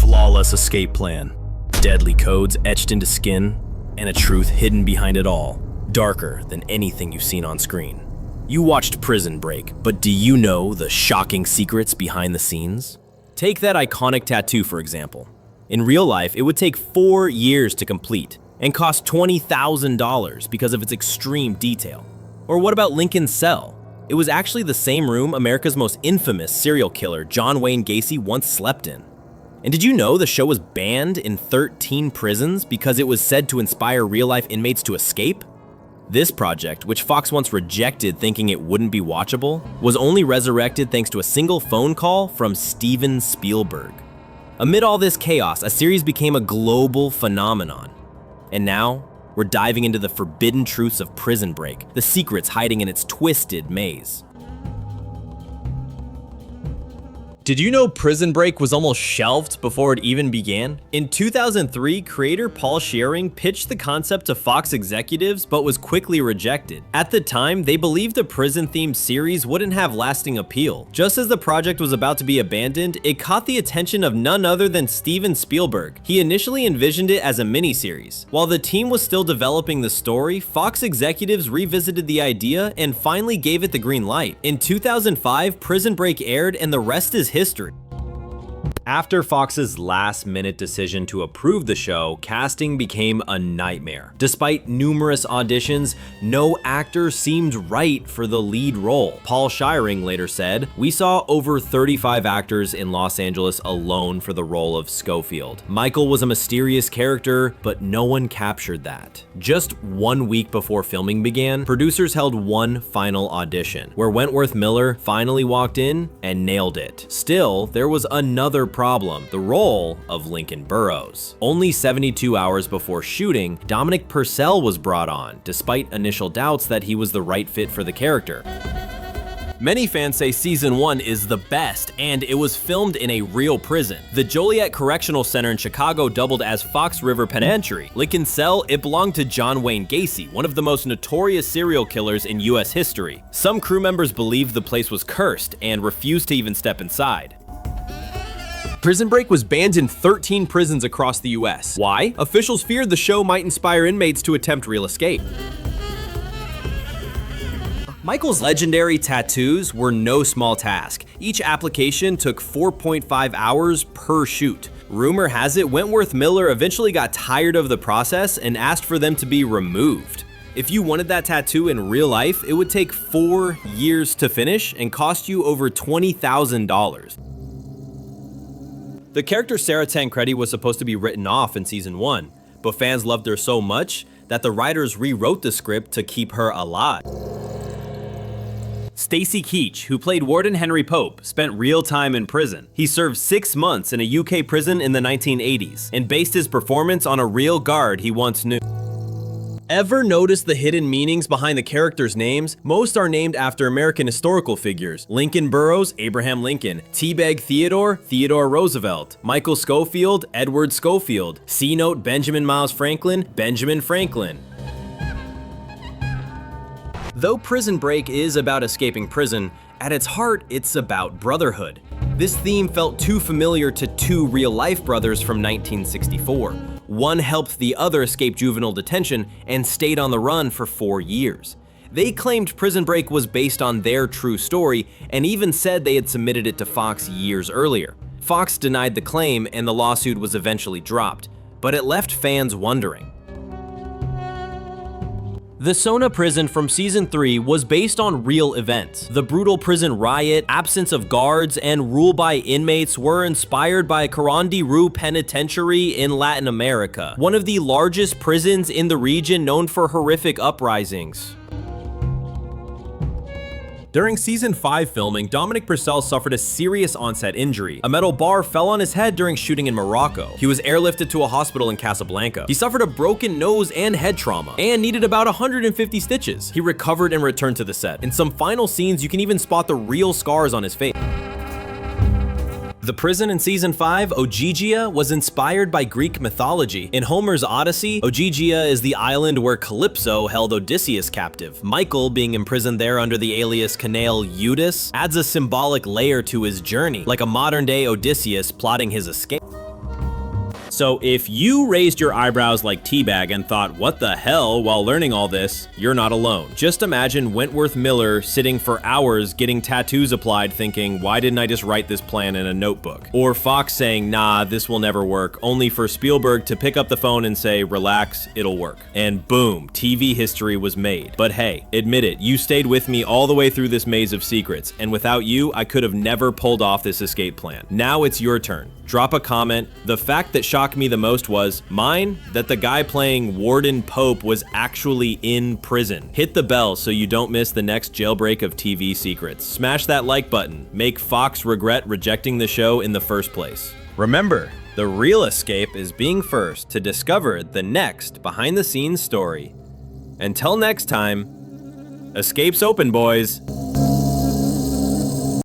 flawless escape plan, deadly codes etched into skin, and a truth hidden behind it all, darker than anything you've seen on screen. You watched Prison Break, but do you know the shocking secrets behind the scenes? Take that iconic tattoo, for example. In real life, it would take 4 years to complete and cost $20,000 because of its extreme detail. Or what about Lincoln's cell? It was actually the same room America's most infamous serial killer, John Wayne Gacy, once slept in. And did you know the show was banned in 13 prisons because it was said to inspire real-life inmates to escape? This project, which Fox once rejected thinking it wouldn't be watchable, was only resurrected thanks to a single phone call from Steven Spielberg. Amid all this chaos, a series became a global phenomenon. And now, we're diving into the forbidden truths of Prison Break, the secrets hiding in its twisted maze. Did you know Prison Break was almost shelved before it even began? In 2003, creator Paul Schering pitched the concept to Fox executives but was quickly rejected. At the time, they believed a prison-themed series wouldn't have lasting appeal. Just as the project was about to be abandoned, it caught the attention of none other than Steven Spielberg. He initially envisioned it as a miniseries. While the team was still developing the story, Fox executives revisited the idea and finally gave it the green light. In 2005, Prison Break aired and the rest is history. After Fox's last-minute decision to approve the show, casting became a nightmare. Despite numerous auditions, no actor seemed right for the lead role. Paul Schering later said, "We saw over 35 actors in Los Angeles alone for the role of Scofield. Michael was a mysterious character, but no one captured that." Just 1 week before filming began, producers held one final audition, where Wentworth Miller finally walked in and nailed it. Still, there was another problem: the role of Lincoln Burrows. Only 72 hours before shooting, Dominic Purcell was brought on, despite initial doubts that he was the right fit for the character. Many fans say season 1 is the best, and it was filmed in a real prison. The Joliet Correctional Center in Chicago doubled as Fox River Penitentiary. Lincoln's cell, it belonged to John Wayne Gacy, one of the most notorious serial killers in US history. Some crew members believed the place was cursed and refused to even step inside. Prison Break was banned in 13 prisons across the US. Why? Officials feared the show might inspire inmates to attempt real escape. Michael's legendary tattoos were no small task. Each application took 4.5 hours per shoot. Rumor has it Wentworth Miller eventually got tired of the process and asked for them to be removed. If you wanted that tattoo in real life, it would take 4 years to finish and cost you over $20,000. The character Sara Tancredi was supposed to be written off in season 1, but fans loved her so much that the writers rewrote the script to keep her alive. Stacy Keach, who played Warden Henry Pope, spent real time in prison. He served 6 months in a UK prison in the 1980s and based his performance on a real guard he once knew. Ever notice the hidden meanings behind the characters' names? Most are named after American historical figures. Lincoln Burrows, Abraham Lincoln. Teabag Theodore, Theodore Roosevelt. Michael Scofield, Edward Scofield. C-Note Benjamin Miles Franklin, Benjamin Franklin. Though Prison Break is about escaping prison, at its heart, it's about brotherhood. This theme felt too familiar to two real-life brothers from 1964. One helped the other escape juvenile detention and stayed on the run for 4 years. They claimed Prison Break was based on their true story and even said they had submitted it to Fox years earlier. Fox denied the claim and the lawsuit was eventually dropped, but it left fans wondering. The Sona prison from season 3 was based on real events. The brutal prison riot, absence of guards, and rule by inmates were inspired by Carandiru Penitentiary in Latin America, one of the largest prisons in the region known for horrific uprisings. During season 5 filming, Dominic Purcell suffered a serious onset injury. A metal bar fell on his head during shooting in Morocco. He was airlifted to a hospital in Casablanca. He suffered a broken nose and head trauma, and needed about 150 stitches. He recovered and returned to the set. In some final scenes, you can even spot the real scars on his face. The prison in season 5, Ogygia, was inspired by Greek mythology. In Homer's Odyssey, Ogygia is the island where Calypso held Odysseus captive. Michael, being imprisoned there under the alias Canaille Eudes, adds a symbolic layer to his journey, like a modern-day Odysseus plotting his escape. So if you raised your eyebrows like Teabag and thought, what the hell, while learning all this, you're not alone. Just imagine Wentworth Miller sitting for hours getting tattoos applied thinking, why didn't I just write this plan in a notebook? Or Fox saying, nah, this will never work, only for Spielberg to pick up the phone and say, relax, it'll work. And boom, TV history was made. But hey, admit it, you stayed with me all the way through this maze of secrets, and without you, I could have never pulled off this escape plan. Now it's your turn. Drop a comment. The fact that shocked me the most was mine, that the guy playing Warden Pope was actually in prison. Hit the bell so you don't miss the next jailbreak of TV secrets. Smash that like button. Make Fox regret rejecting the show in the first place. Remember, the real escape is being first to discover the next behind-the-scenes story. Until next time, escape's open, boys.